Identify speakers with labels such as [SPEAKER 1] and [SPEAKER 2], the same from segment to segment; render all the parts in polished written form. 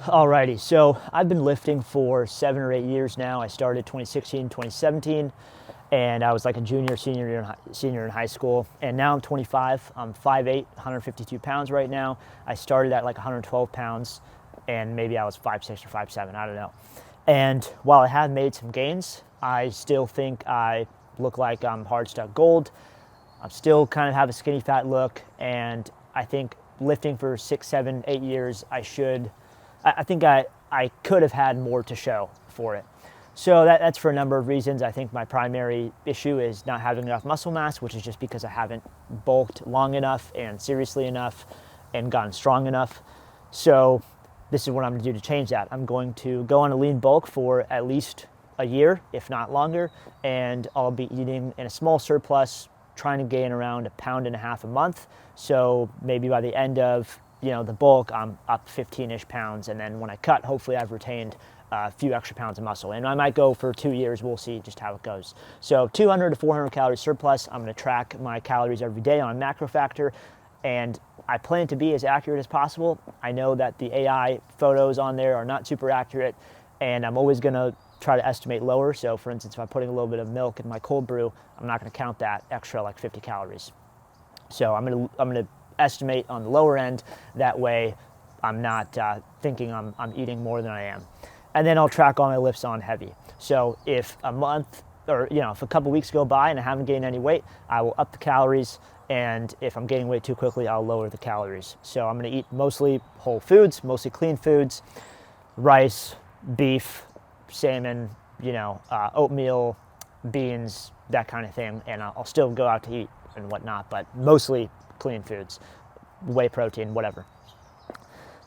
[SPEAKER 1] Alrighty, so I've been lifting for 7 or 8 years now. I started 2016, 2017, and I was like a senior in high school. And now I'm 25. I'm 5'8", 152 pounds right now. I started at like 112 pounds, and maybe I was 5'6" or 5'7", I don't know. And while I have made some gains, I still think I look like I'm Hardstuck Gold. I still kind of have a skinny fat look, and I think lifting for 6, 7, 8 years, I think I could have had more to show for it. So that's for a number of reasons. I think my primary issue is not having enough muscle mass, which is just because I haven't bulked long enough and seriously enough and gotten strong enough. So this is what I'm going to do to change that. I'm going to go on a lean bulk for at least a year, if not longer, and I'll be eating in a small surplus, trying to gain around 1.5 pounds a month. So maybe by the end of the bulk, I'm up 15-ish pounds, and then when I cut, hopefully I've retained a few extra pounds of muscle. And I might go for 2 years, we'll see just how it goes. So 200 to 400 calories surplus. I'm going to track my calories every day on Macro Factor, and I plan to be as accurate as possible. I know that the AI photos on there are not super accurate, and I'm always going to try to estimate lower. So for instance, if I'm putting a little bit of milk in my cold brew, I'm not going to count that extra like 50 calories. So I'm going to estimate on the lower end. That way I'm not thinking I'm eating more than I am. And then I'll track all my lifts on heavy. So if a month or if a couple weeks go by and I haven't gained any weight, I will up the calories, and if I'm gaining weight too quickly, I'll lower the calories. So I'm going to eat mostly whole foods, mostly clean foods, rice, beef, salmon, oatmeal, beans, that kind of thing, and I'll still go out to eat and whatnot, but mostly clean foods, whey protein, whatever.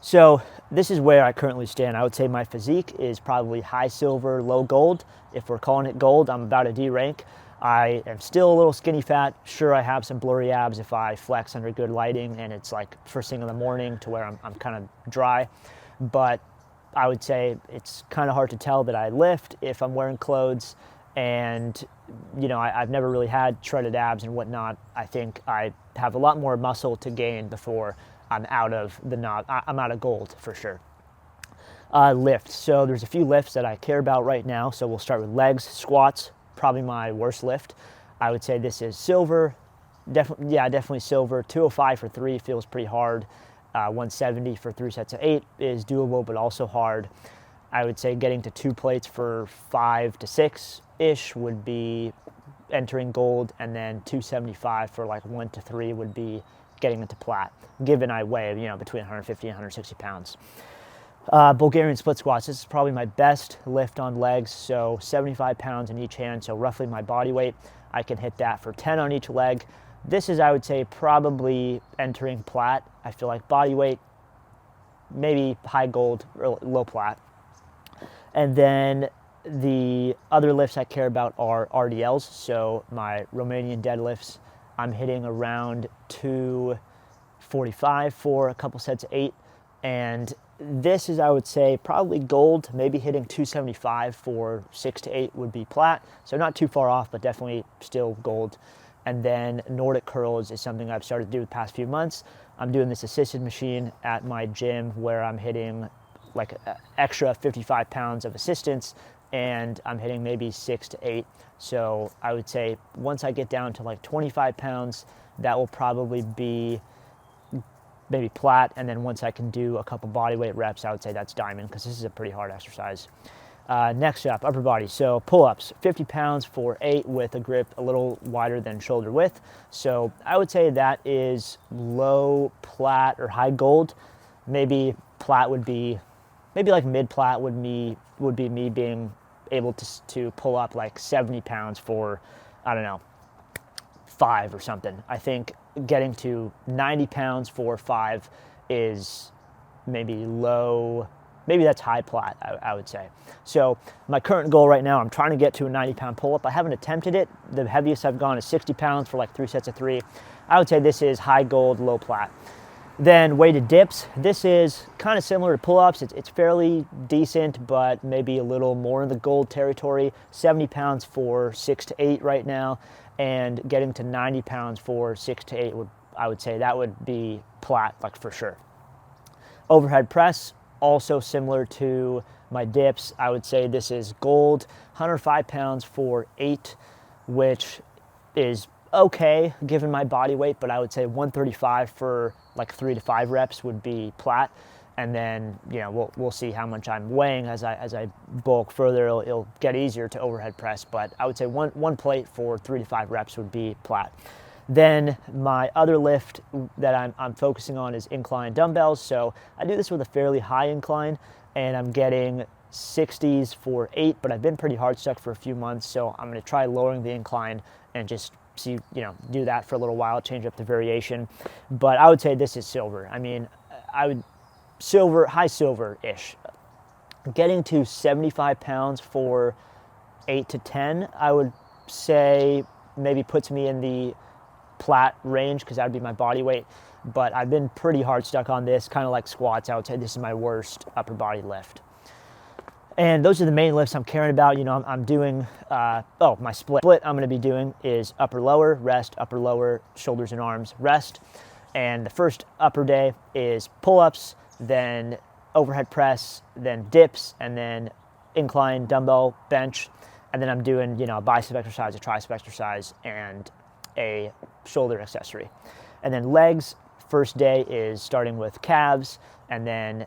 [SPEAKER 1] So this is where I currently stand. I would say my physique is probably high silver, low gold. If we're calling it gold, I'm about a D rank. I am still a little skinny fat. Sure, I have some blurry abs if I flex under good lighting and it's like first thing in the morning to where I'm kind of dry. But I would say it's kind of hard to tell that I lift if I'm wearing clothes, and I've never really had shredded abs and whatnot. I think I have a lot more muscle to gain before I'm out of I'm out of gold for sure. Lifts. So there's a few lifts that I care about right now. So we'll start with legs. Squats, probably my worst lift. I would say this is silver. Definitely silver. 205 for 3 feels pretty hard. 170 for 3 sets of 8 is doable, but also hard. I would say getting to 2 plates for 5 to 6-ish would be entering gold, and then 275 for like 1 to 3 would be getting into plat, given I weigh between 150 and 160 pounds. Bulgarian split squats, this is probably my best lift on legs, so 75 pounds in each hand, so roughly my body weight. I can hit that for 10 on each leg. This is, I would say, probably entering plat. I feel like body weight, maybe high gold or low plat. And then the other lifts I care about are RDLs. So my Romanian deadlifts, I'm hitting around 245 for a couple sets of 8. And this is, I would say, probably gold, maybe hitting 275 for 6 to 8 would be plat. So not too far off, but definitely still gold. And then Nordic curls is something I've started to do the past few months. I'm doing this assisted machine at my gym where I'm hitting like an extra 55 pounds of assistance, and I'm hitting maybe 6 to 8. So I would say once I get down to like 25 pounds, that will probably be maybe plat. And then once I can do a couple body weight reps, I would say that's diamond, because this is a pretty hard exercise. Next up, upper body. So pull-ups, 50 pounds for 8 with a grip a little wider than shoulder width. So I would say that is low plat or high gold. Maybe plat would be, maybe like mid plat would be me being able to pull up like 70 pounds for, I don't know, 5 or something. I think getting to 90 pounds for 5 is maybe low. Maybe that's high plat, I would say. So my current goal right now, I'm trying to get to a 90-pound pull-up. I haven't attempted it. The heaviest I've gone is 60 pounds for like 3 sets of 3. I would say this is high gold, low plat. Then weighted dips. This is kind of similar to pull-ups. It's fairly decent, but maybe a little more in the gold territory. 70 pounds for 6 to 8 right now, and getting to 90 pounds for 6 to 8 I would say that would be plat, like for sure. Overhead press, also similar to my dips. I would say this is gold, 105 pounds for 8, which is okay given my body weight, but I would say 135 for like 3 to 5 reps would be plat. And then, we'll see how much I'm weighing as I bulk further. It'll get easier to overhead press, but I would say one plate for 3 to 5 reps would be plat. Then my other lift that I'm focusing on is incline dumbbells. So I do this with a fairly high incline, and I'm getting 60s for 8, but I've been pretty hard stuck for a few months, so I'm going to try lowering the incline and just see, do that for a little while, change up the variation. But I would say this is silver. I mean, high silver-ish. Getting to 75 pounds for 8 to 10, I would say maybe puts me in the plat range, because that would be my body weight. But I've been pretty hard stuck on this, kind of like squats. I would say this is my worst upper body lift. And those are the main lifts I'm caring about. I'm doing, my split. I'm going to be doing is upper lower, rest, upper lower, shoulders and arms, rest. And the first upper day is pull-ups, then overhead press, then dips, and then incline dumbbell bench. And then I'm doing, a bicep exercise, a tricep exercise, and a shoulder accessory. And then legs, first day is starting with calves, and then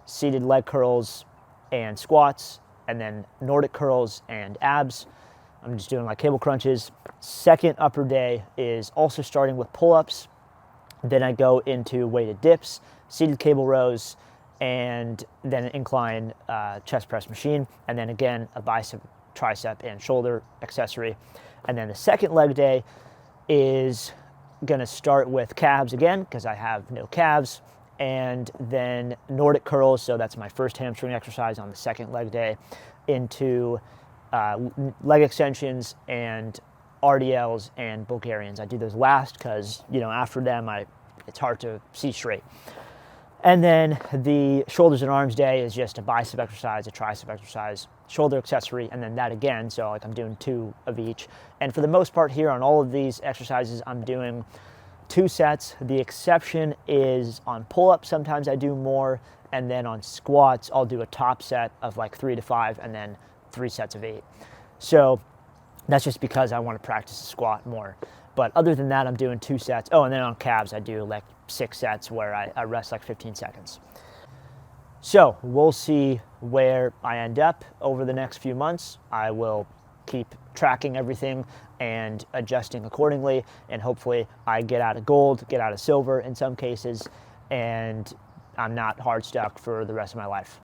[SPEAKER 1] seated leg curls and squats, and then Nordic curls and abs. I'm just doing like cable crunches. Second upper day is also starting with pull-ups. Then I go into weighted dips, seated cable rows, and then an incline chest press machine, and then again a bicep, tricep, and shoulder accessory. And then the second leg day is going to start with calves again, because I have no calves, and then Nordic curls, so that's my first hamstring exercise on the second leg day, into leg extensions and RDLs and Bulgarians. I do those last because, after them, it's hard to see straight. And then the shoulders and arms day is just a bicep exercise, a tricep exercise, shoulder accessory, and then that again. So like I'm doing 2 of each. And for the most part here on all of these exercises, I'm doing 2 sets. The exception is on pull-ups. Sometimes I do more. And then on squats, I'll do a top set of like 3 to 5 and then 3 sets of 8. So that's just because I want to practice the squat more. But other than that, I'm doing 2 sets. Oh, and then on calves, I do like 6 sets where I rest like 15 seconds. So we'll see where I end up over the next few months. I will keep tracking everything and adjusting accordingly, and hopefully I get out of gold, get out of silver in some cases, and I'm not hard stuck for the rest of my life.